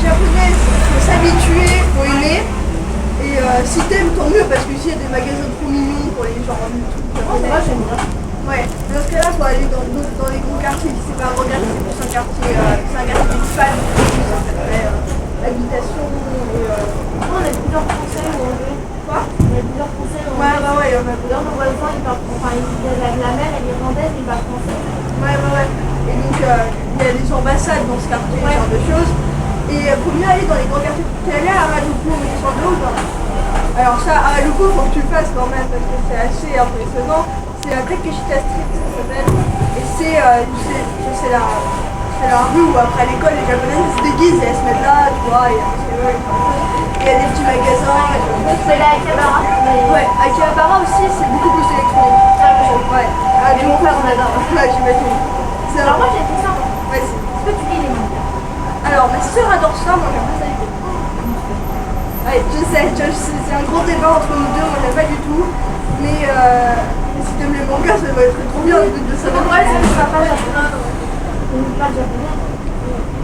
japonais, faut s'habituer, faut aimer. Et si t'aimes, tant mieux, parce qu'ici il y a des magasins trop mignons pour les gens japonais. Moi j'aime bien. Ouais, dans ce cas-là, faut aller dans les gros quartiers. C'est pas un gros quartier, c'est plus un quartier principal. Habitation et. On a plusieurs français ou anglais. Quoi? On a plusieurs français ou anglais. Ouais, il y en a D'ailleurs, nos voisins, ils parlent, enfin, la mère, elle est irlandaise, ils parlent français. Ouais. Et donc, il y a des ambassades dans ce quartier, ce genre de choses. Et faut mieux aller dans les grands quartiers. Tu es allé à Harajuku au Mexique ou pas? Alors, ça, Harajuku, faut que tu le fasses quand même, parce que c'est assez impressionnant. C'est la Takeshita Street, ça s'appelle. Et c'est la rue où après l'école, les japonaises se déguisent et elles se mettent là, tu vois. Et il y a des petits magasins. C'est la Akihabara. Ouais, Akihabara aussi, c'est beaucoup plus électronique. Ouais. Et mon frère, on adore. Ouais, j'imagine. Alors moi j'ai fait ça. Ouais, Est-ce que tu lis les mangas? alors, ma soeur adore ça, moi j'aime pas ça du tout. Ouais, je sais, c'est un gros débat entre nous deux, moi j'aime pas du tout. Mais si t'aimes les mangas, ça va être trop bien le but de ça. Ouais, ça ne sera pas japonais. Pas japonais.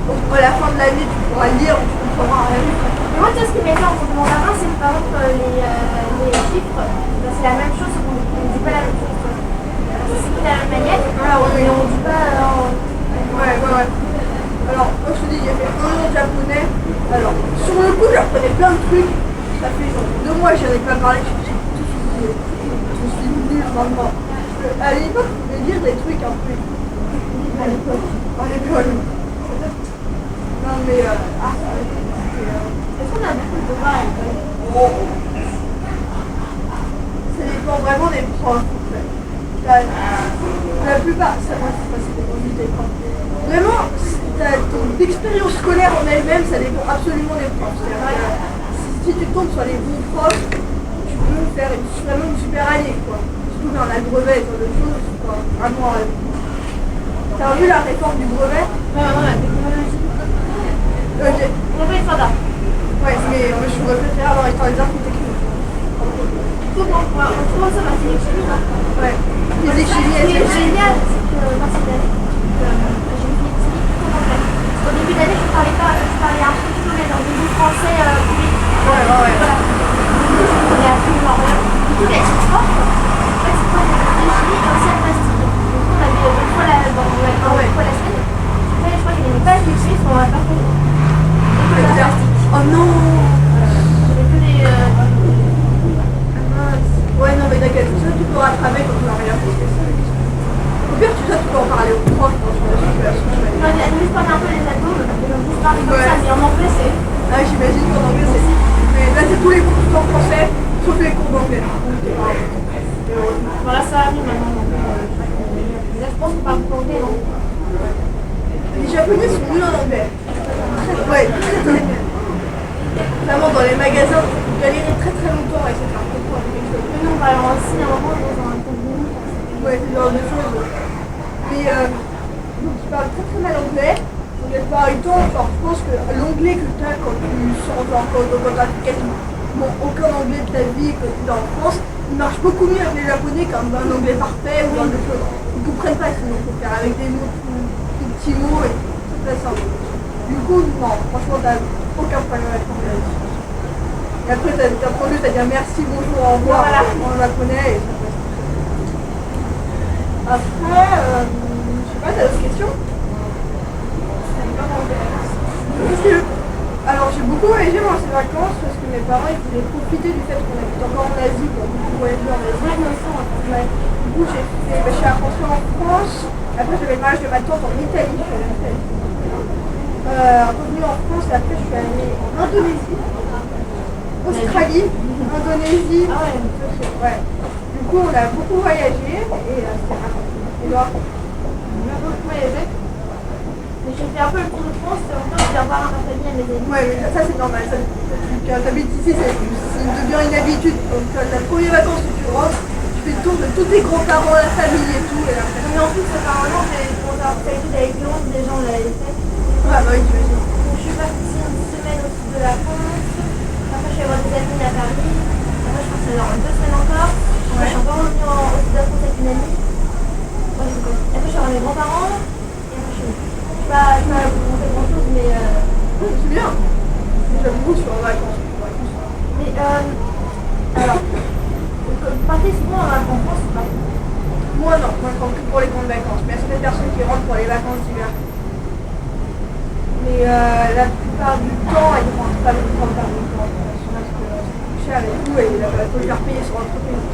Donc à la fin de l'année, tu pourras lire, tu comprendras rien. Mais moi, tu sais, ce qui m'étonne en complément d'argent, c'est que par exemple, les chiffres, c'est la même chose, on ne dit pas la même chose. C'est écrit de la même manière, mais on ne dit pas. Ouais. Alors, moi je te dis, j'ai fait 1 an de japonais. Alors, sur le coup, j'apprenais plein de trucs. Ça fait genre 2 mois, j'y arrive pas à parler, je suis tout oublié. Je suis nulle maintenant. À l'époque, je pouvais lire des trucs un peu. À l'école. Non, mais. Est-ce qu'on a beaucoup de devoirs à l'école? Ça dépend vraiment des profs, en fait. La plupart, ça moi, c'est pas si des profs. Vraiment, ton expérience scolaire en elle-même, ça dépend absolument des profs. Si tu tombes sur les bons profs, tu peux faire vraiment une super année, quoi. Surtout dans la brevet, sur le choses, quoi. Vraiment. T'as vu la réforme du brevet? Ouais, la technologie. On a fait ça là. Ouais, mais je préfère avoir été dans les arts techniques. Comment ça va, physique chimie là? Ouais. Physique chimie, Ce qui est génial, c'est que dans cette année, j'ai une physique tout complet. Au début d'année, je parlais un peu plutôt mais dans des français public. Ouais. Voilà. Je connais absolument rien. Du coup, les profs, en fait, c'est pas de chimie et aussi plastique. Du coup, on avait 2 fois la semaine. Après, je crois qu'il y avait pas de chimie, on a pas fait. Oh non! J'avais que des. Ouais, non, mais t'inquiète, tout ça tu peux rattraper quand tu n'as rien fait. Au pire, tu peux en parler aux profs quand tu as la situation. Elle nous parle un peu les atomes, on va juste parler comme ça, mais en anglais c'est. Ah, j'imagine qu'en anglais c'est. Mais là, c'est tous les cours tout en français, sauf les cours d'anglais. Voilà, ça arrive maintenant. Là, je pense qu'on parle beaucoup anglais, non? Les japonais sont nuls en anglais. Ouais, très bien. Vraiment, dans les magasins, tu galérer très longtemps et c'est faire comprendre quelque chose. Nous, on va aller aussi un moment dans un cabinet. Ouais, ce genre de choses. Mais donc ils parlent très mal anglais. Donc la plupart du temps, genre, je pense que l'anglais que tu as quand tu sors, genre quand tu as quasiment aucun anglais de ta vie que tu es en France, il marche beaucoup mieux avec les japonais comme un anglais parfait ou genre de choses. Ils ne comprennent pas, sinon il faut faire avec des mots, des petits mots et c'est très simple. Du coup, non, franchement, t'as aucun problème avec l'anglais. Et après, t'as entendu, t'as dit merci, bonjour, au revoir en japonais et ça passe. Après, je sais pas, t'as d'autres questions? Alors j'ai beaucoup voyagé pendant ces vacances parce que mes parents ils voulaient profiter du fait qu'on habite encore en Asie, qu'on a beaucoup voyagé en Asie. Ouais. Du coup je suis rentrée en France, après j'avais le mariage de ma tante en Italie, je suis allée en Italie. Revenue en France et après je suis allée en Indonésie, Australie, Indonésie. Ah ouais. Ouais. Du coup on a beaucoup voyagé et c'était marrant. Et toi? On a beaucoup voyagé. Mais j'ai fait un peu le tour de France, en même temps je vais revoir ma famille à mes amis. Ouais, mais ça c'est normal. Quand t'habites ici, ça devient une habitude. Donc la première vacances où tu rentres, tu fais le tour de tous tes grands-parents, la famille et tout. Et après... Mais en plus, apparemment, j'ai commencé à avoir l'habitude avec Londres, des gens l'avaient fait. Ah bah oui, j'imagine. Donc je suis partie une semaine au sud de la France. Après, je suis allée voir des amis à Paris. Après, je suis partie dans 2 semaines encore. Après, je suis encore revenue au sud de la France avec une amie. Ouais, c'est cool. Après, je suis voir mes grands-parents. Et après, je suis pas monté grand-chose, mais. C'est bien. partez souvent en France ou pas? Moi non, moi je rentre que pour les grandes vacances. Mais il y a certaines personnes qui rentrent pour les vacances d'hiver. Mais la plupart du temps, ils ne rentrent pas le temps par le temps. Parce que c'est plus cher et tout, et il faut les faire payer sur l'entreprise.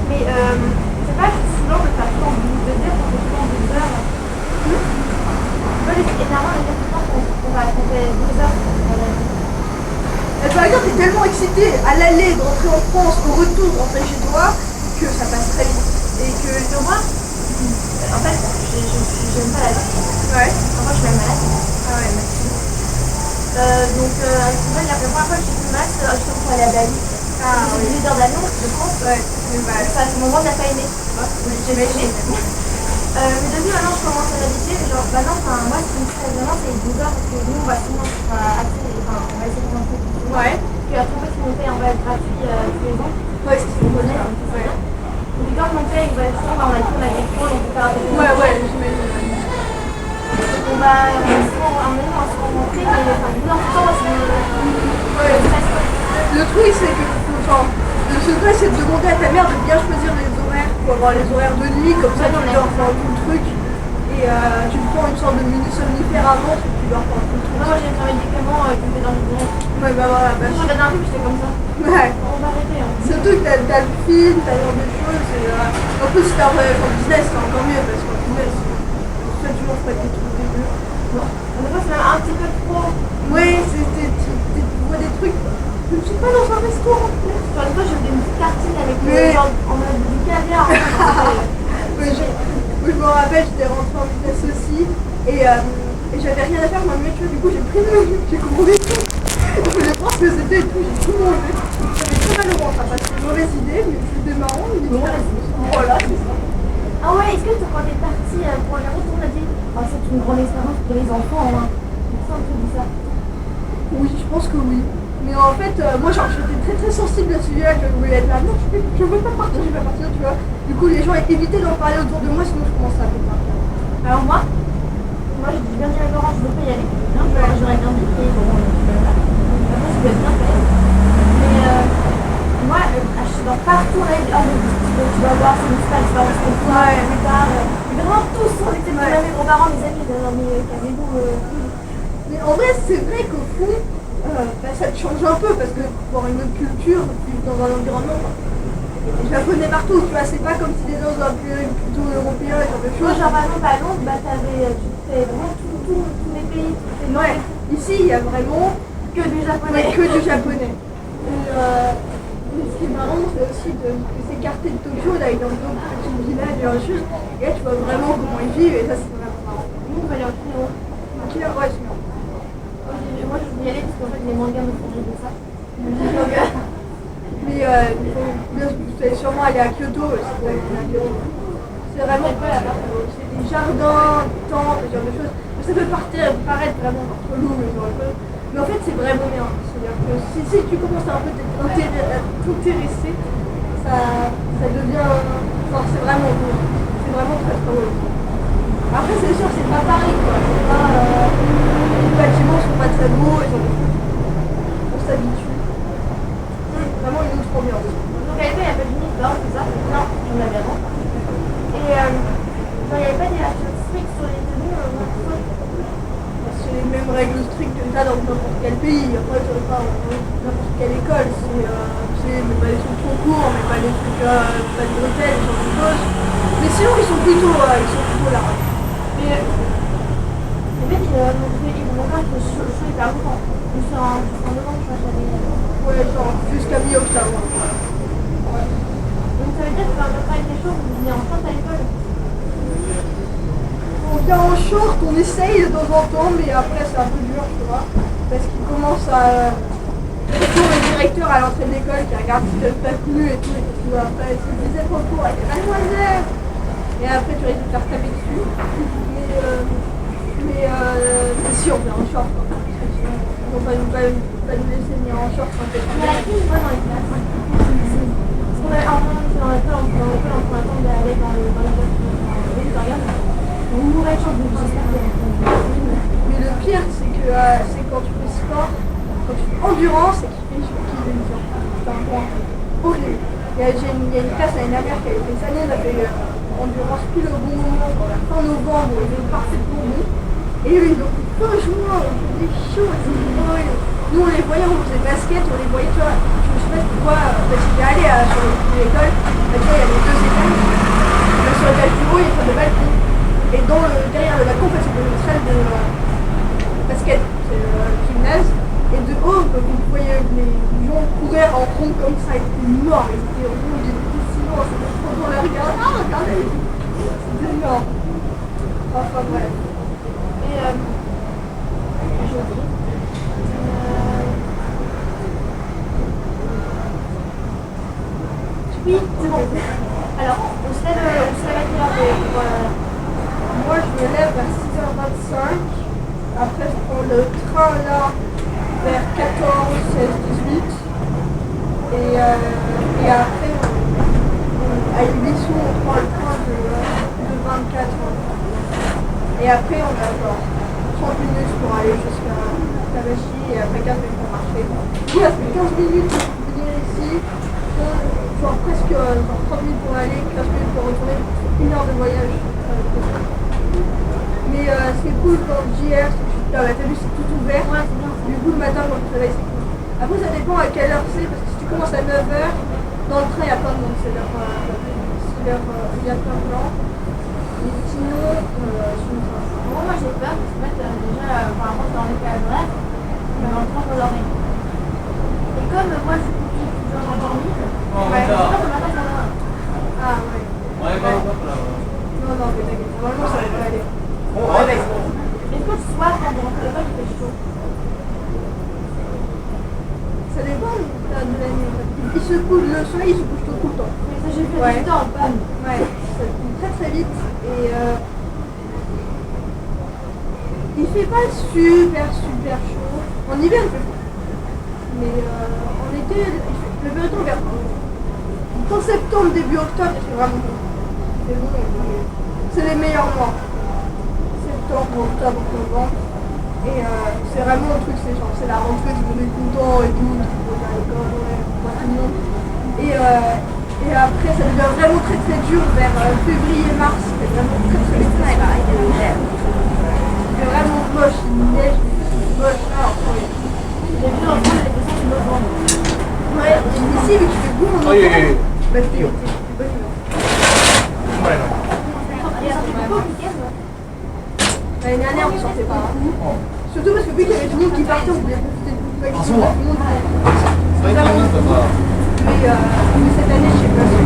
Mais c'est pas souvent de faire tout en 12 heures, on fait tout en 12 heures. Moi, énormément, les temps qu'on fait 12 heures. Et par exemple, t'es tellement excité à l'aller de rentrer en France, au retour de rentrer chez toi, que ça passe très vite. Et que Moi, en fait, j'aime pas la vie. ouais. Moi, je suis même malade. Ah ouais, merci. Donc, la première fois que j'ai fait le masque, je suis pour aller à Bali. Ah J'ai oui. 10 heures d'avion, je pense. Ouais, c'est mal. Ça, c'est mon moment n'a pas aimé. J'imagine. Mais depuis maintenant, je commence à l'habituer. Genre, maintenant, moi, ce qui me stresse vraiment, c'est les 12 heures parce que nous, on va souvent on va essayer de rentrer. Ouais. Puis après, en fait, ils m'ont fait un voyage gratuit tous les ans. Ouais, c'est On bon. connaît, Ouais. c'est bien. Donc, quand mon père, il va être souvent, on a tout, on a des cours, on peut faire des Ouais, ouais, j'imagine. Donc, on va souvent, à un moment, on va se rencontrer, mais enfin, non, tout le temps, c'est Ouais. stress, quoi. Le truc, c'est que, enfin, le secret, c'est de demander à ta mère de bien choisir les horaires pour avoir les horaires de nuit, comme ça tu dors pendant tout le truc. Et tu te prends une sorte de mini somnifère avant, et tu dors pendant tout le truc. Moi, j'ai un médicament qui me fait dans le bureau. Ouais, bah voilà, bah, Je regarde un film, j'étais comme ça. ouais. On va arrêter, hein. Surtout que t'as le film, t'as genre des choses, et en plus, si t'as un business, c'est encore mieux, parce qu'en business, tu fais toujours pas des trucs dégueux. Bon. Des fois, c'est même un petit peu trop. Ouais, tu vois des trucs. Je ne suis pas dans un restaurant. Genre, des fois, je fais une petite tartine avec Mais- genre, en mode du caviar. Oui, je me rappelle, j'étais rentrée en vitesse aussi et j'avais rien à faire, ma tu vois, du coup j'ai pris le menu, j'ai commandé tout. Je voulais voir ce que c'était et tout, j'ai tout mangé. J'avais très mal au ventre, ça passe une mauvaise idée, mais c'était marrant. Mais voilà, c'est ça. Ah ouais, est-ce que quand t'es parti pour la route, on a dit oh, c'est une grande expérience pour les enfants, hein. C'est un peu ça. Oui, je pense que oui. Mais en fait, moi genre, j'étais très très sensible à ce sujet-là, que je voulais être là. Non, je veux pas partir, je vais pas partir, tu vois. Du coup, les gens évitaient d'en parler autour de moi, sinon je commençais à péter un câble. Alors moi j'ai bien dit à Laurent, je veux pas y aller. Non, j'aurais bien dit, mais bon, après je peux être bien fait. Mais moi, je suis dans partout, là, il dit, oh, mais tu vas voir, c'est une super expérience pour toi, plus tard. Mais vraiment tous, on était mes grands-parents, mes amis, mais calmez-vous. Mais en vrai, c'est vrai qu'au fond, ça te change un peu parce que pour une autre culture, vivre dans un environnement japonais partout, tu vois, c'est pas comme si t'étais dans un pays plutôt européen et genre de Moi, choses. genre par exemple à Londres, bah, tu fais vraiment tous les pays, toutes les Ouais, langues, ici il y a vraiment que du japonais. que du japonais. Mais ce qui est marrant, c'est aussi de s'écarter de Tokyo, d'aller dans d'autres petits villages et autre chose. Et là, tu vois vraiment comment ils vivent et ça, c'est vraiment marrant. Nous, on va aller en Kino. Donc, ouais, c'est marrant. Moi, je veux y aller parce qu'en fait, les mangas me font rire de ça. Mais vous allez sûrement aller à Kyoto, si vous allez à Kyoto. C'est vraiment c'est des jardins, temples, ce genre de choses. Mais ça peut paraître vraiment relou, ce genre de choses. Mais en fait, c'est vraiment bien. C'est-à-dire que si tu commences à un peu t'intéresser, ça devient. Enfin, c'est vraiment beau. C'est vraiment très très beau. Après, c'est sûr, c'est pas pareil, quoi. C'est pas, les bâtiments sont pas très beaux, et genre de choses. On s'habitue. Vraiment une autre ambiance. Donc, à l'époque, il n'y a pas de limite d'or, c'est ça? Non, j'en avais avant. Et genre, il n'y avait pas des règles strictes sur les tenues, C'est les mêmes règles strictes que tu as dans n'importe quel pays. Après, tu pas dans n'importe quelle école. Mais pas les trucs trop courts, mais pas les trucs, pas de hôtels, ce genre de choses. Mais sinon, ils sont plutôt là. Mais en fait, ils vont encore que je suis hyper longtemps. Je suis en novembre, je crois que j'avais. Ouais, genre jusqu'à mi-octobre. Ouais. Donc ça veut dire que quand il fait chaud, vous venez en short à l'école? On vient en short, on essaye de temps en temps, mais après c'est un peu dur, tu vois. Parce qu'il commence à. Toujours le directeur à l'entrée de l'école qui regarde si tu n'as pas tenu et tout, et tu vois, après il se disait trop court avec mademoiselle. Et après tu risques de te faire taper dessus. Mais si on vient en short, quoi. Ils vont pas nous laisser venir en short quand t'es Il y a la clim, moi, dans les classes. Parce qu'on avait en dans l'école, on attend d'aller dans les regarde. On mourrait de chance, donc j'espère qu'il y a la clim. Mais le pire, c'est que c'est quand tu fais sport, quand tu fais endurance et qu'il fait chaud, qu'il fait dur. C'est un point. horrible. Il y a une classe l'année dernière qui a été cette année, on a fait endurance pile au bon moment, fin novembre, il était parfait pour nous. Et eux, ils ont fait fin juin, on faisait chaud, c'était horrible. Nous, on les voyait, on faisait basket, on les voyait, tu vois, je sais pas pourquoi, j'étais allé sur l'école, tu vois, il y avait 2 étages. Sur l'étage du haut, il y a des balcons. Et derrière le balcon, en fait, c'est une salle de basket, c'est le gymnase. Et de haut, vous voyez les gens courir en rond comme ça, ils étaient morts, ils étaient rouges, ils étaient sinon, c'était trop drôle à regarder. Ah, regardez, c'était énorme. Enfin bref. Et oui, c'est bon. Alors, on se lève à quelle heure moi, je me lève à 6h25. Après, je prends le train là vers 14, 16, 18. Et après, à Ibissou, on prend le train de 24. Et après, on a genre 30 minutes pour aller jusqu'à Tabachi et après 15 minutes pour marcher. Oui, ça fait 15 minutes pour venir ici. Genre presque 30 minutes pour aller, 15 minutes pour retourner. 1 heure de voyage. Mais ce qui est cool dans le JR, c'est que t'as vu, c'est tout ouvert. Ouais, c'est bien. Du coup, le matin, quand tu te réveilles, c'est cool. Après, ça dépend à quelle heure c'est, parce que si tu commences à 9h, dans le train, il y a plein de monde. C'est l'heure, il y a plein de gens. Et sinon, Moi, j'ai peur, parce que déjà, apparemment, je dormais qu'à l'horaire, mais dans le train, je dormais. Et comme moi, je suis toujours endormie, ouais. Je sais pas le matin, ça va. Ah, ouais. Non, mais t'inquiète, normalement, ça devrait aller. Mais quand tu sois quand on rentre à l'école, il fait chaud. Ça dépend de l'année. Il se couche, le soleil, il se couche tout le temps. Mais ça, j'ai vu Ouais. tout le temps, bam. Ouais, ça coupe très très vite. Et il fait pas super chaud. En hiver, il fait chaud. Mais en été, le peloton vers fin septembre, début octobre, il fait vraiment chaud. C'est bon, c'est les meilleurs mois. Septembre, octobre, novembre. Et c'est vraiment le truc, c'est la rentrée, tout le monde est content et tout, tout le monde à l'école, ouais, on voit tout le monde. Et après, ça devient vraiment très très dur vers février-mars, c'est vraiment très très dur. C'est vraiment moche, il neige, moche. Alors, ouais. J'ai vu en France, les personnes qui me vendent. Ouais, ici, vu qu'il fait beau en novembre, bah t'es bonne humeur. L'année dernière, on ne sortait pas beaucoup. Surtout parce que vu qu'il y avait tout le monde qui partait, on voulait profiter de tout le monde. Mais cette année, je sais pas si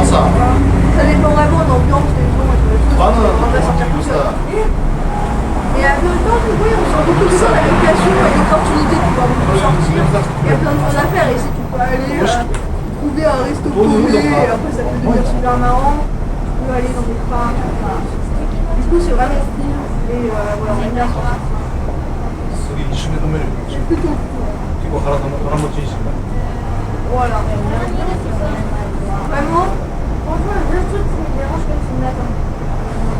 ça dépend vraiment de l'ambiance des gens. On va sortir tout seul. Et à même temps, oui, on sort beaucoup de gens à l'occasion et l'opportunité de pouvoir beaucoup sortir. Il y a plein de choses à faire ici. Tu peux aller trouver un resto paumé et après ça peut devenir super marrant. Tu peux aller dans des parcs. Du coup, c'est vraiment cool. Et voilà, on aime bien sortir. C'est plutôt cool. Voilà. Vraiment, Franchement, le seul truc qui me dérange, c'est le matin.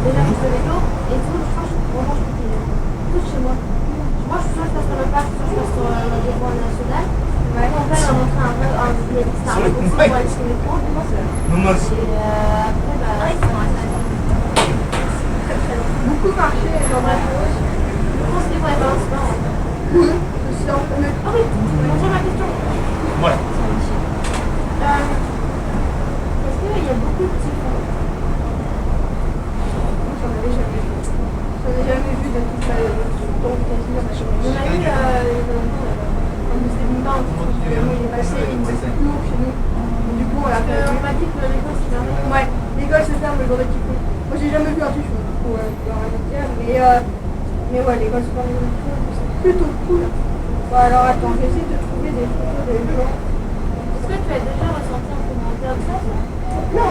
Déjà, je fais vélo et tout, je pense que vraiment, je peux tout chez moi. Moi, je suis sûre que je passe sur le parc, soit je passe sur le développement national. Mon père m'a montré un peu un aussi pour aller chez les cours. Et après, beaucoup marché dans ma chose. je pense que pour les parents, c'est pas grave. Je suis en train de... Ah oui, bonjour ma question. Ouais. Est-ce qu'il y a beaucoup de typhons? J'en avais jamais vu. J'en ai jamais vu de toute ma quasiment ma Il y en a eu il y a longtemps, on nous s'est mis pas en typhon. Finalement, il est passé, il nous fait court chez nous. Et du coup, on l'a fait. On m'a dit que l'école se fermait. Ouais, l'école se ferme le jour des typhons. Moi, j'ai jamais vu un typhon, du coup, pour rien dire. Mais ouais, l'école se ferme le jour des typhons, c'est plutôt cool. Bon, alors attends, j'essaie de trouver des photos des gens. Est-ce que tu as déjà ressenti un commentaire de ça? Non.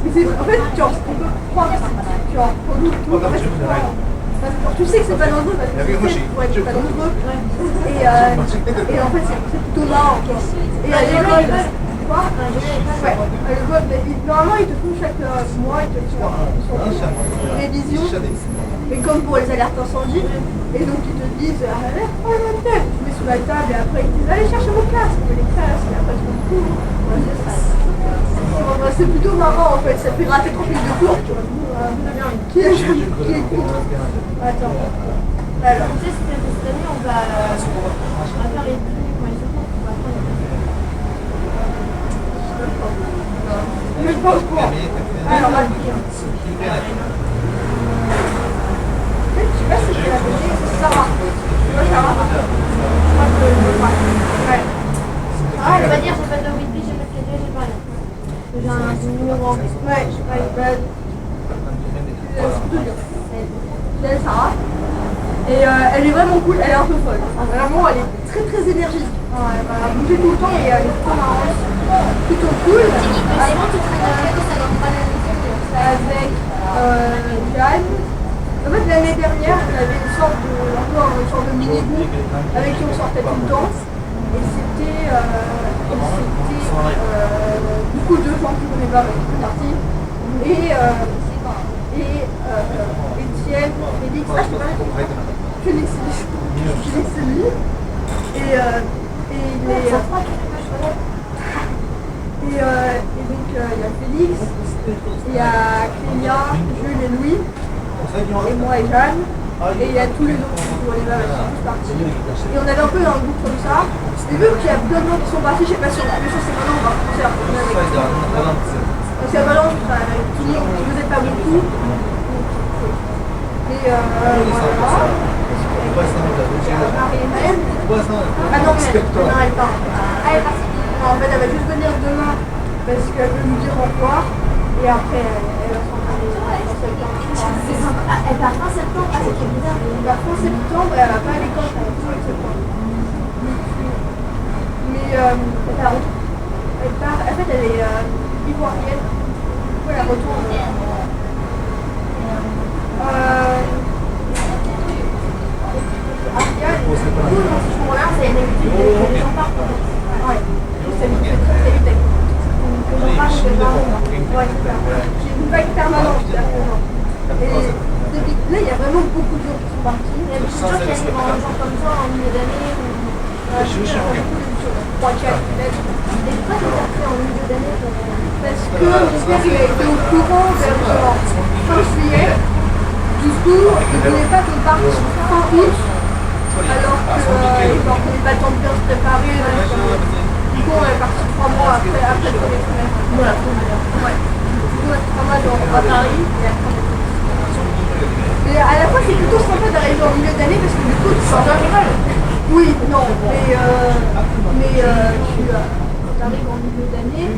Mais c'est, en fait, genre, on peut croire que c'est genre relou tout. En fait, genre, tu sais que c'est pas dangereux parce que tu sais pour être pas dangereux. Et en fait, c'est plutôt marrant. Genre. Et à l'école, quoi? Ouais. À l'école, normalement, ils te font chaque mois, ils te font une révision. Mais comme pour les alertes incendies. Et donc, ils te disent, alerte pour le même thème. Tu mets sous la table et après, ils te disent, allez chercher vos classes. On met les classes et après, tu cours. c'est plutôt marrant en fait, ça fait rater 30 minutes de cours. Qui est contre. Attends. Alors. Tu sais, cette année, on va faire les trucs, comment ils s'appellent, on va faire les Je pense quoi. Alors, vas-y. Je sais pas si c'est la vérité, c'est Sarah. Tu vois Sarah? Je crois que ouais. Ah, elle va dire, j'ai pas de Wi-Fi, j'ai pas de 4G, j'ai pas rien. J'ai un numéro en plus. Ouais, c'est Sarah. Et elle est vraiment cool, elle est un peu folle. Vraiment, elle est très très énergique. Elle va bouger tout le temps et elle est plutôt marrante. Plutôt cool. Avec Jeanne. En fait, l'année dernière, on avait encore une sorte de mini-groupe avec qui on sortait tout le temps. Et c'était beaucoup de gens qui venaient pas avec une partie. Et Étienne, Félix, Félix c'est lui. Et donc il y a Félix, il y a Clélia, Jules et Louis, et moi et Jeanne. Et il y a tous les autres qui sont allés là, qui sont tous partis. Et on avait un peu un groupe comme ça. Et vu qu'il y a plein de gens qui sont partis, je sais pas si on a vu ça, c'est maintenant on va commencer à retourner avec tout le monde. Parce qu'à Valence, je travaille avec tout le monde, vous n'êtes pas beaucoup. Et voilà. Marie-Hélène. Ah non, mais non, elle part. Elle est partie. Non, en fait, elle va juste venir demain parce qu'elle veut nous dire au revoir. Et après, elle va s'en aller. Elle part fin septembre, ah c'est bizarre. Elle part fin septembre et elle va pas à l'école pendant tout le septembre. Mais elle part, en fait elle est ivoirienne. Du coup elle retourne. Ariane. Du coup, dans ce moment-là, c'est une habitude que les gens partent. Ouais. C'est une très vite. Que j'en parle, je vais voir. Ouais, c'est ça. J'ai une vague permanente, et là, il y a vraiment beaucoup de gens qui sont partis. Il y a beaucoup de gens qui arrivent en genre comme ça en milieu d'année. Trois, quatre, peut-être. Et pourquoi tu es parti en milieu d'année? Parce que mon père il a été au courant vers genre fin juillet. Du coup, il ne voulait pas qu'on parte fin août. Alors qu'on n'ait pas le temps de bien se préparer. Du coup, on est parti 3 mois après le premier trimestre. Voilà, ouais. Du coup, on est 3 mois à Paris et après on est. Mais à la fois, c'est plutôt sympa d'arriver en milieu d'année parce que du coup, tu sors de l'école. Oui, non, mais quand tu arrives en milieu d'année,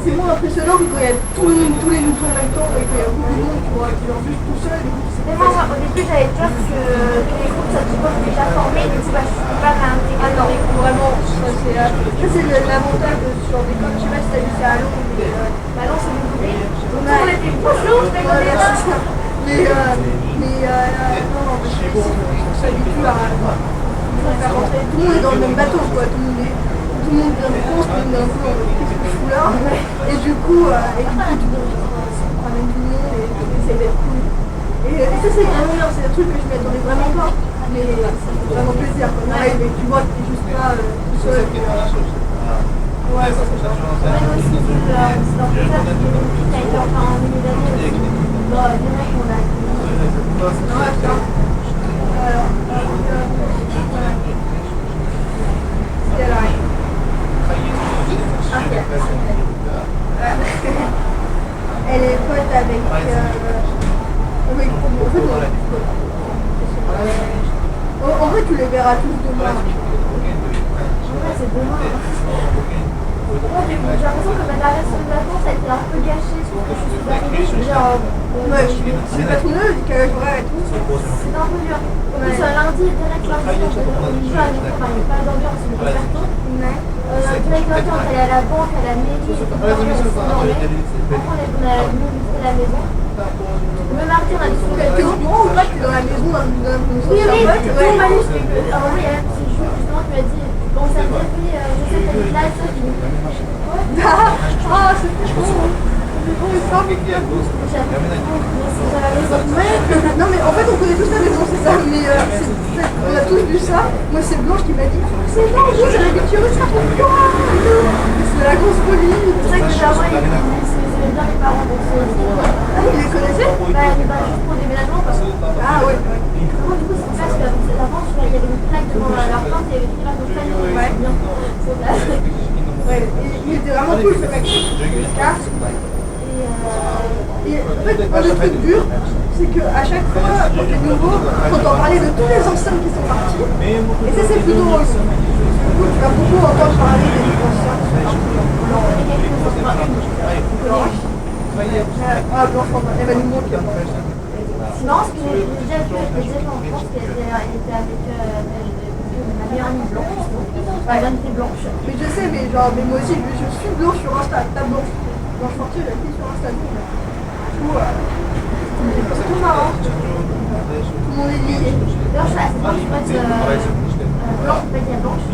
c'est moins impressionnant que quand il y a tous les nouveaux en même temps et qu'il y a beaucoup de monde, tu vois, qui est juste tout seul. Mais moi, au début, j'avais peur que les groupes soient toujours déjà formés, du coup, je ne peux pas réintégrer. Ah non, vraiment, ça c'est l'avantage de ce genre d'école. Je sais pas si t'as vu ça à Londres, mais Londres, c'est beaucoup mieux. on était bonjour, je t'ai ça. Mais non, parce que ici, on s'habitue à faire rentrer. Tout le monde est dans le même bateau, quoi. Tout le monde vient de France, tout le monde est un peu qu'est-ce que je fous là. Et du coup, tu ramènes tout le monde et tu essaies d'être cool. Et ça, c'est vraiment bien, c'est un truc que je m'y attendais vraiment pas. Mais ça fait vraiment plaisir quand on arrive et que tu vois que t'es juste pas tout seul. Ouais, ça c'est ça. Moi aussi, c'est dans ça, qui a été enfin en milieu d'année aussi. Bon, des mecs, on a. Ouais, ça. Alors, c'est là. Elle est pote avec en fait, tu les verras tous demain. Ouais, c'est demain. Moi, j'ai l'impression que ma dernière semaine de vacances a été un peu gâchée, sauf que je suis arrivée, genre. Ouais, c'est pas ton œil, qu'elle et tout. C'est un peu dur. En plus, lundi, direct lundi, on y joue à l'école, enfin, il n'y a pas d'ambiance, on est carton. Direct lundi, on est allé à la banque, à la mairie, on dormait. Après, on a visité la maison. Le mardi, on a discuté. T'es au courant ou pas que t'es dans la maison d'un oui, tout le m'a dit. Alors, oui, il y a un petit jour, justement, qui m'a dit bon, ça me dit, oui, je sais que t'as une classe, ça, je dis quoi? Ah, c'était bon. C'est bon, ça. Non, mais en fait, on connaît tous la maison, c'est ça. Mais on a tous vu ça. Moi, c'est Blanche qui m'a dit c'est bon, vous, j'ai l'habitude, ça pourquoi? C'est la grosse folie. C'est vrai que déjà, moi, beaucoup ce mec. Car, et en fait, le truc dur, c'est qu'à chaque fois, quand t'es nouveau, t'entends parler de tous les anciens qui sont partis, et ça c'est plutôt drôle. Du coup, tu vas beaucoup entendre parler des anciens qui sont partis. Blanche. Blanche, elle va nous montrer. Non, ce que j'ai déjà vu, je disais en France qu'elle était avec ma meilleure amie blanche. Elle était blanche. Mais je sais, mais genre, mais moi aussi, je suis blanche sur Insta, tape blanche. Blanche Fortier, elle a été sur Insta. Du coup, c'est trop marrant. Tout le monde est lié. D'ailleurs, je suis assez blanche, en fait, blanche, en fait, il y a blanche.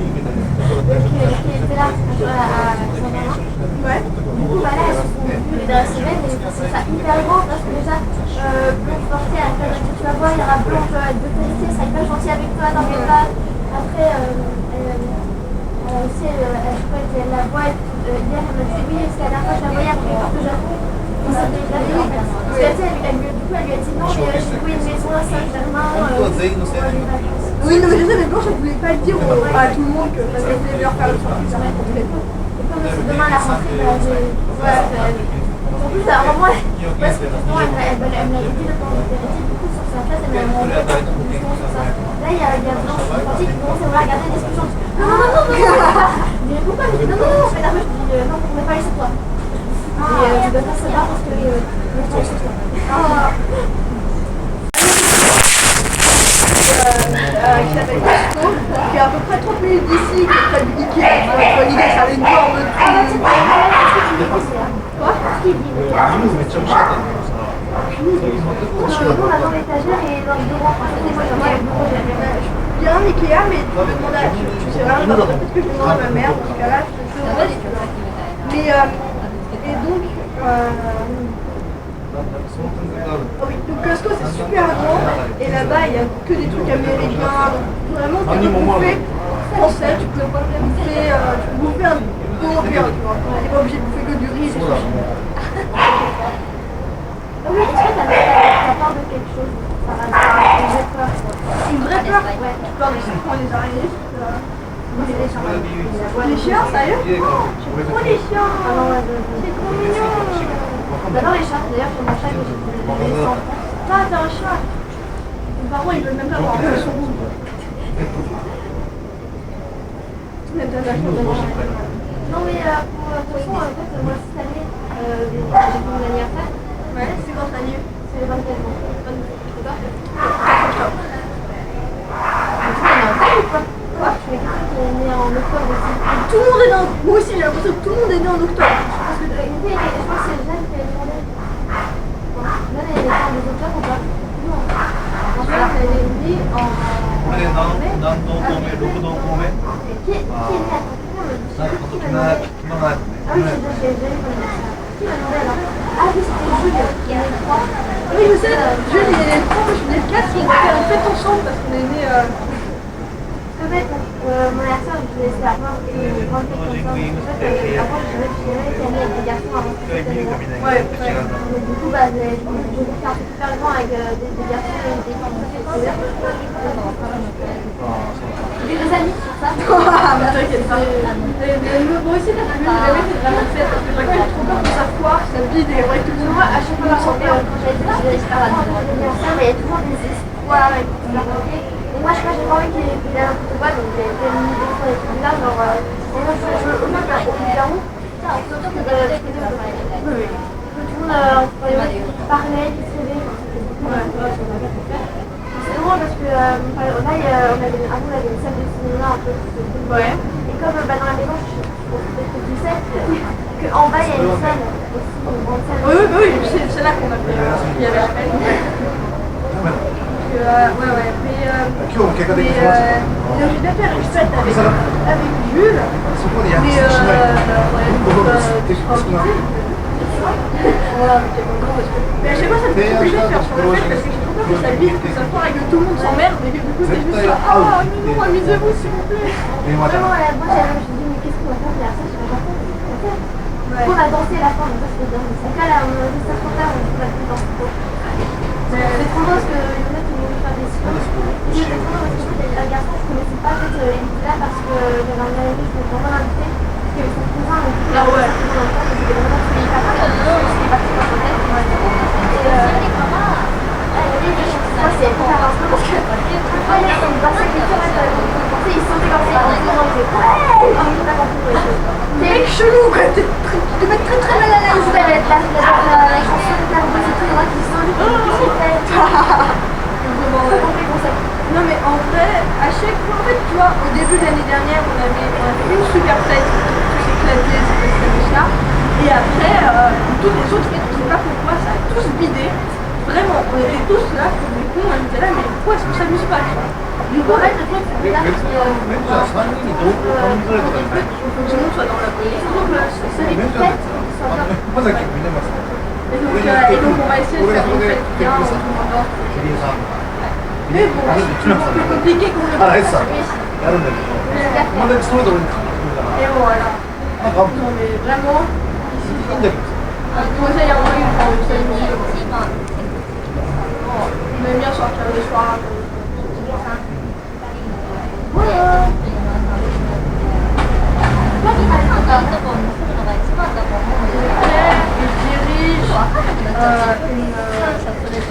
Qui était là à Saint-Germain. Ouais. Du coup, bah là, elles se sont vues les dernières semaines et je trouve ça hyper grand parce que déjà, Blanche Fortier, elle fait que tu vas voir, il y aura Blanche de qualité, elle sera hyper gentille avec toi, t'inquiète pas. Après, aussi, je crois qu'elle la voit, hier, elle m'a dit oui, parce qu'à la dernière fois, je la voyais après le Japon. Et c'était la vie en fait. Parce que, du coup, elle lui a dit non, mais j'ai loué une maison à Saint-Germain. Oui, non, mais je sais, mais Blanche, elle voulait pas le dire à tout le monde parce qu'elle voulait leur faire le soir. Comme c'est demain la rentrée, bah, en plus, à un moment, elle me l'a dit le temps de du coup, sur sa place, elle m'a demandé justement sur ça. Là, il y a Blanche Fortier qui commence à vouloir regarder des discussions. Non, non, non, non, je dis pourquoi? Je dis non, non, non, mais après, je dis non, on n'est pas allé chez toi. Et je dois pas savoir parce que on est pas allé chez toi. Qui s'appelle Costco, qui est à peu près 30 minutes d'ici, qui est près du Ikea. L'idée, ça allait une forme de... Quoi? On a dans l'étagère et dans le bureau. Il y a un Ikea, mais tu peux demander à... Tu sais vraiment pas, peut-être que je demande à ma mère, dans ce cas-là, je peux demander. Mais, et donc... Oh oui, donc Costco c'est super grand et là-bas il n'y a que des trucs américains, donc vraiment tu peux bouffer français, tu peux bouffer un européen, tu vois. Tu n'es pas obligé de bouffer que du riz et des choses. Oui, est-ce que t'as peur de quelque chose? Une vraie peur? Ouais. Tu peur des serpents et des araignées? Les chiens, sérieux? J'aime trop les chiens! C'est trop mignon! J'adore les chats, d'ailleurs j'ai mon chat que j'ai les enfants. Ah, t'as un chat! Mes parents ils veulent même pas avoir un peu son roux. Non mais pour le coup, en fait, moi cette année, j'ai fait mon anniversaire. Ouais, c'est quand t'as lieu? C'est le 24 ans. D'accord? Quoi? Je suis quelqu'un qui est né en octobre aussi. Tout le monde est né en... Moi aussi j'ai l'impression que tout le monde est né en octobre. Parce que je pense que c'est Jeanne qui a demandé. Jeanne elle est née en octobre ou pas? Non. En fait, elle est née en mai. Qui est né à Ah oui, j'ai déjà eu mon anniversaire. Qui m'a demandé alors? Ah oui, c'était Jules qui est né le 3. Oui, je sais, Jules il est né le 3, moi je suis né le 4, on a fait une fête ensemble parce qu'on est né... En fait, mon anniversaire, je l'ai fait avant une grande fête comme ça. En fait, avant, je jamais été amie avec des garçons avant cette année-là. Ouais. Donc, du coup, bah, j'ai voulu faire un truc super grand avec des garçons et des filles. J'ai des amis sur ça. Ah, mais t'inquiète pas. Moi aussi, t'as vu, j'ai jamais fait vraiment de fête parce que chaque fois j'ai trop peur que ça foire, ça vide et ouais, tout le monde. Moi, à chaque fois, quand j'avais dit que j'allais faire l'anniversaire, mais il y a toujours des histoires avec tout ça. Et moi, je sais pas, j'ai pas envie qu'il y ait n'importe quoi, donc j'ai fait une idée sur les trucs là, genre, et moi, je veux au moins faire une Garou. Surtout que tout le monde parlait, qui se réveillait. C'est drôle parce que là, on avait une salle de cinéma un peu. Ouais. Et comme dans la maison, peut-être que tu sais, qu'en bas, il y a une salle aussi, une grande salle. Oui, c'est là qu'on a fait. Il y avait la fête. Ouais, mais j'ai bien fait une fête avec Jules. Mais à chaque fois ça me fait compliqué de faire sur la fête parce que j'ai trop peur que ça vide, que ça foire et que tout le monde s'emmerde et que du coup c'est juste ah non, amusez-vous s'il vous plaît. Vraiment, moi je me suis dit mais qu'est-ce qu'on va faire derrière ça? Je vais pas faire. On a dansé à la fin, donc ça c'était bien. Donc là, on a dit ça trop tard, on va plus danser trop. C'est trop drôle parce que il y en a qui vont faire des soins. Et c'est trop drôle parce que les garçons, je connaissais pas, en fait, il était là parce que j'avais un ami, je me suis vraiment invité, parce qu'il y avait son cousin, donc il a chelou quoi, tu te mets très très mal à l'aise. Ça va être la chanson de la musique qui Non mais en vrai, à chaque fois, en fait, tu vois, au début de l'année dernière, on a fait une super fête, tous éclatés, c'est ça. Et après, toutes les autres fêtes, je sais pas pourquoi, ça a tous bidé. Vraiment, on était tous là, comme des cons, on était là, mais pourquoi est-ce qu'on s'amuse pas, tu vois? Du coup, en fait, le truc, c'est là, il faut que tout le monde soit dans la position, donc c'est les fêtes qui sont bien. Et donc on va essayer de faire une fête bien, tout le monde danse. Mais bon, c'est plus compliqué qu'on le pense. Et voilà. Non mais vraiment, moi ça y a un moyen de faire le samedi. On aime bien sortir le soir. Voilà.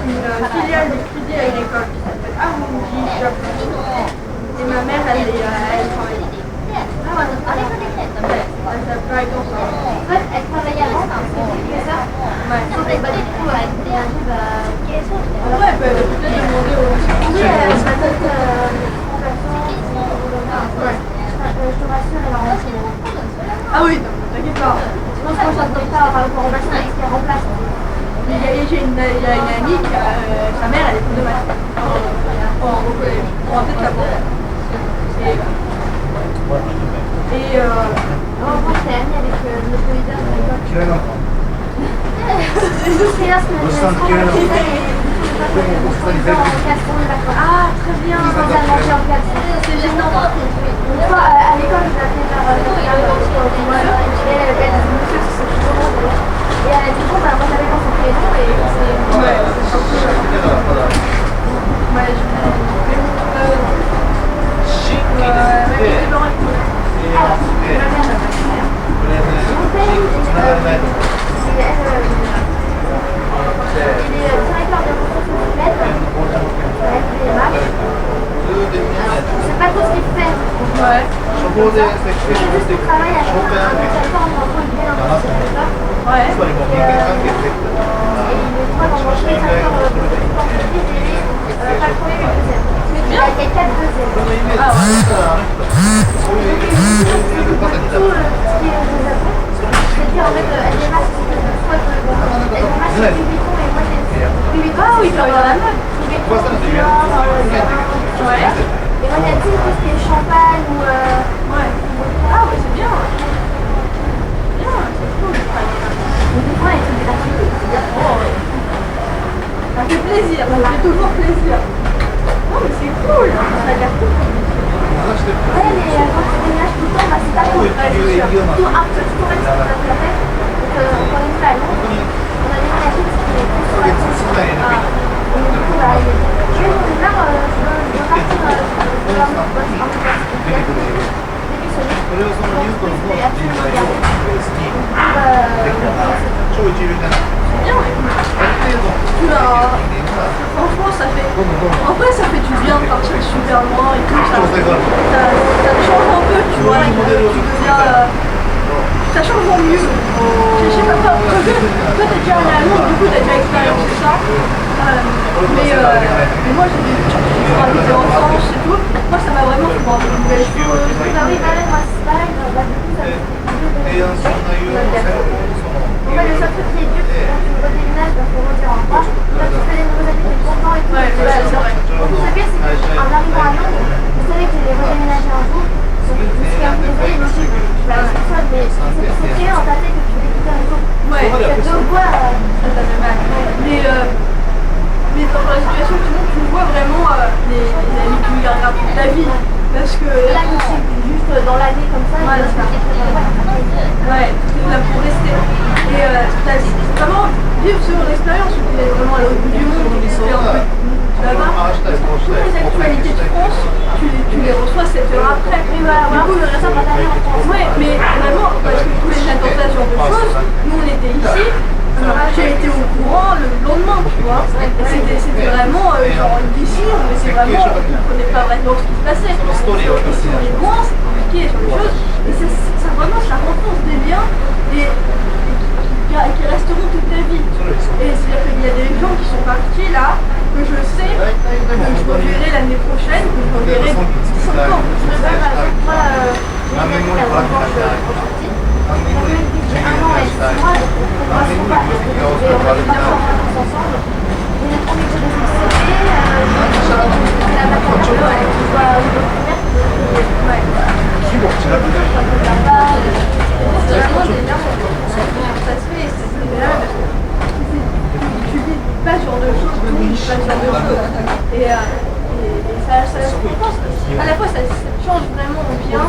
Une filiale de crédit à une école qui s'appelle Amundi Japon. Et ma mère, elle travaille. Elle travaille dans ça. En fait, elle travaillait avant, c'est ça. Ouais. Du coup, elle arrive à... Ouais, bah, peut-être demander aux... Oui, elle va peut-être je te rassure, elle va rentrer. Ah oui, non, t'inquiète pas. Sinon, je pense que pas avoir le remplaçant, elle remplace. Il y a une amie qui a, sa mère, elle est prof de maths. Au collège. On va peut-être la voir. Et Moi, j'étais amie avec le solitaire de l'école. C'est là ce que ah, très bien, dans un manger en classe. C'est gênant. Une fois, à l'école, je l'appelais vers et elle avait dit monsieur, c'est toujours bon. Et elle a dit bon, bah, moi j'avais dans son prénom et c'est. ouais, c'est surtout. Ouais, c'est pas trop ce qu'il fait. ouais. C'est juste qu'il travaille avec un plateforme en train de bien dans le secteur. Ouais. Et il est trois dans mon secteur d'entreprise et pas le premier mais le deuxième. Il y a 4 deuxièmes. Ah ouais. Tout ce qui est des apports, c'est-à-dire en fait, LVMH, soit LVMH, c'est Vuitton et moi j'ai Vuitton. Ah oui, quand il y en a même. Ouais. Et moi, il y a tout ce qui est champagne ou. Ouais. Ah ouais, c'est bien. Bien, c'est cool. Mais des fois, il y a des articles. Ça fait plaisir, ça fait toujours plaisir. Non mais c'est cool, ça a l'air cool. Ouais, mais quand tu déménages tout le temps, bah, c'est pas cool. Surtout un peu tout le temps, c'est la fête. Donc, encore une fois, à Londres, on a déménagé parce qu'il est plus sur la cour. Et du coup, bah, je vais là, je veux partir de la route, début semaine. Donc, c'est absolument bien. Bien, franchement ça fait. En vrai ça fait du bien de partir super loin et tout ça. Ça change un peu, tu vois, tu deviens. Ça change en mieux. Je sais pas, toi t'es déjà allé à Londres, du coup t'as déjà expérimenté ça. Mais moi j'ai des enfance et tout. Moi ça m'a vraiment fait voir de nouvelles choses. Bah oui, pareil, moi c'est pareil, bah, du coup, ça me en fait, le seul truc qui est dur, c'est quand tu redéménages, il faut redire au revoir. Quand tu fais des nouveaux amis, tu es content et tout. Ouais, c'est vrai. Donc, le pire, c'est qu'en arrivant à Londres, vous savez que j'ai redéménagé un jour. Donc, je me suis un peu désolée, je me suis dit, je vais aller sur ça, mais c'est créé dans ta tête que tu veux quitter un jour. Ouais, Donc, voilà. ça fait mal. Mais dans la situation que tu montres, tu vois vraiment les amis qui nous gardent toute ta vie. Parce que Là, je suis juste dans l'année comme ça. Ouais, c'est ça. Ouais, c'est là pour rester. Et t'as vraiment vivre sur l'expérience où tu es vraiment à l'autre bout du monde, tu es un peu là-bas. Toutes les actualités de France, tu les reçois 7 heures après. Oui, voilà, Du coup, le reste ça va aller en France. ouais, mais vraiment, parce que tous les attentats, ce genre de choses, nous on était ici. J'ai été au courant le lendemain, tu vois. C'était vraiment genre d'ici, mais c'est vraiment, on ne comprenait pas vraiment ce qui se passait. Ici on est loin, c'est compliqué. communiquer sur les choses. Et ça vraiment, ça renforce des liens qui resteront toute ta vie. Et c'est-à-dire qu'il y a des gens qui sont partis là, que je sais que je reverrai l'année prochaine, que je reverrai 5 ans. Je me bats par exemple, moi, j'ai une amie à Revanche quand je suis petite. Donc même depuis 1 an et 6 mois, on ne se voit pas. Et on va pas faire en vacances ensemble. Et on est que des CP, la maternelle, elle se voit au niveau primaire, C'est vraiment des liens, ça se fait, c'est bien. Tu vis pas ce genre de choses, tout le monde vit pas ce genre de choses. Et ça compense. À la fois, ça change vraiment au bien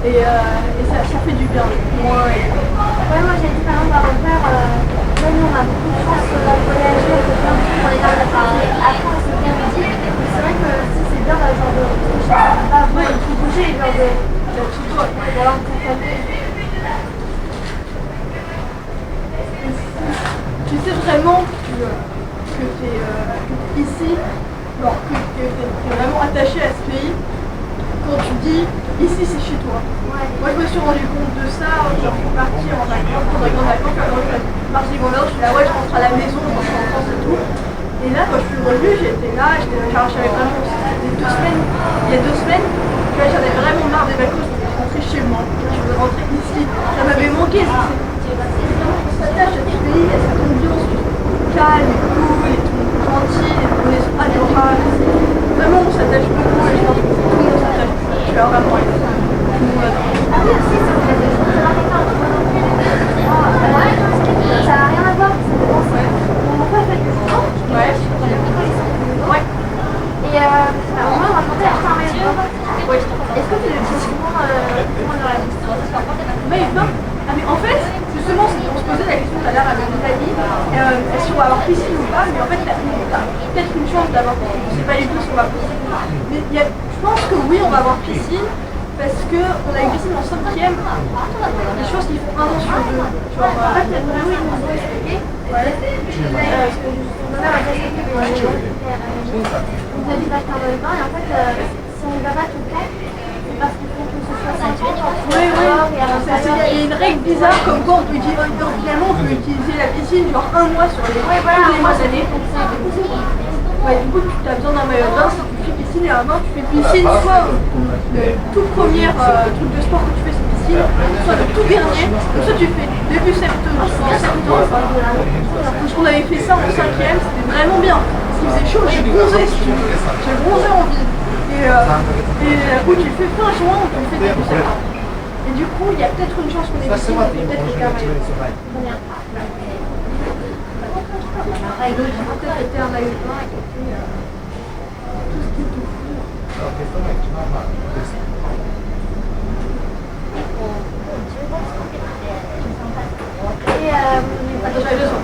et ça fait du bien. Moi, ouais, moi j'ai dit par exemple à mon père, nous on a beaucoup de chance de voyager, on fait plein de trucs pour les gens de parler. Après on s'est bien dit, mais c'est vrai que si c'est bien dans le genre de pas ouais, il faut bouger, genre de surtout d'avoir une famille. Tu sais vraiment que tu es ici, genre, que tu es vraiment attaché à ce pays, quand tu dis ici c'est chez toi. Ouais. Moi je me suis rendu compte de ça quand je suis partie en vacances, pendant les grandes vacances, quand je suis partie en Nord, je suis là, ouais je rentre à la maison, je rentre en France et tout. Et là quand je suis revenue, j'étais là, j'avais vraiment, c'était 2 semaines, il y a 2 semaines, j'en avais vraiment marre des vacances, je voulais rentrer chez moi, je voulais rentrer ici, ça m'avait manqué, on s'attache à ce pays, à cette ambiance calme et cool, et tout le monde gentil, et on est adorable. Vraiment on s'attache beaucoup et je pense que tout le monde s'attache. Je suis vraiment tout le monde adore. Ah oui aussi ça me fait ça m'arrive pas moi non plus. Ça n'a rien à voir, ça dépend. Mon père fait du sport, Ouais. Ouais. et moi on m'a demandé à faire un maillot de bain. Oui. Est-ce que tu l'utilises souvent dans la vie? Mais non. Ah mais en fait, justement, on se posait la question tout à l'heure avec mes amis, est-ce qu'on va avoir piscine ou pas, mais en fait, t'as peut-être une chance d'avoir piscine. Je sais pas du tout si on va avoir piscine. Mais je pense que oui, on va avoir piscine, parce qu'on a une piscine en 5e, et je pense qu'il faut 1 an sur 2. Genre, En fait, vraiment, ils nous ont expliqué. ouais. Parce que mon mère a déjà expliqué que on nous a dit d'acheter un maillot de bain, et en fait, si on ne va pas tout le temps, c'est parce qu'il faut que ce soit 5 ans. Oui, oui. Il y a une règle bizarre comme quoi on peut utiliser, finalement, on peut utiliser la piscine genre 1 mois sur les, Ouais, voilà, tous les mois d'année. Ouais, du coup, tu as besoin d'un maillot de bain si tu fais piscine et avant tu fais piscine soit le tout premier truc de sport que tu fais c'est piscine, soit le tout dernier, donc soit tu fais début septembre, parce qu'on avait fait ça en 5e, c'était vraiment bien, parce qu'il faisait chaud, j'ai bronzé si tu veux, j'ai bronzé en ville. Et du coup tu le fais fin juin ou tu le fais début septembre. Et du coup il y a peut-être une chance qu'on ait piscine, peut-être que donc j'ai peut-être été un maillot de bain et tout ce qui est tout. Et Attends, j'avais besoin.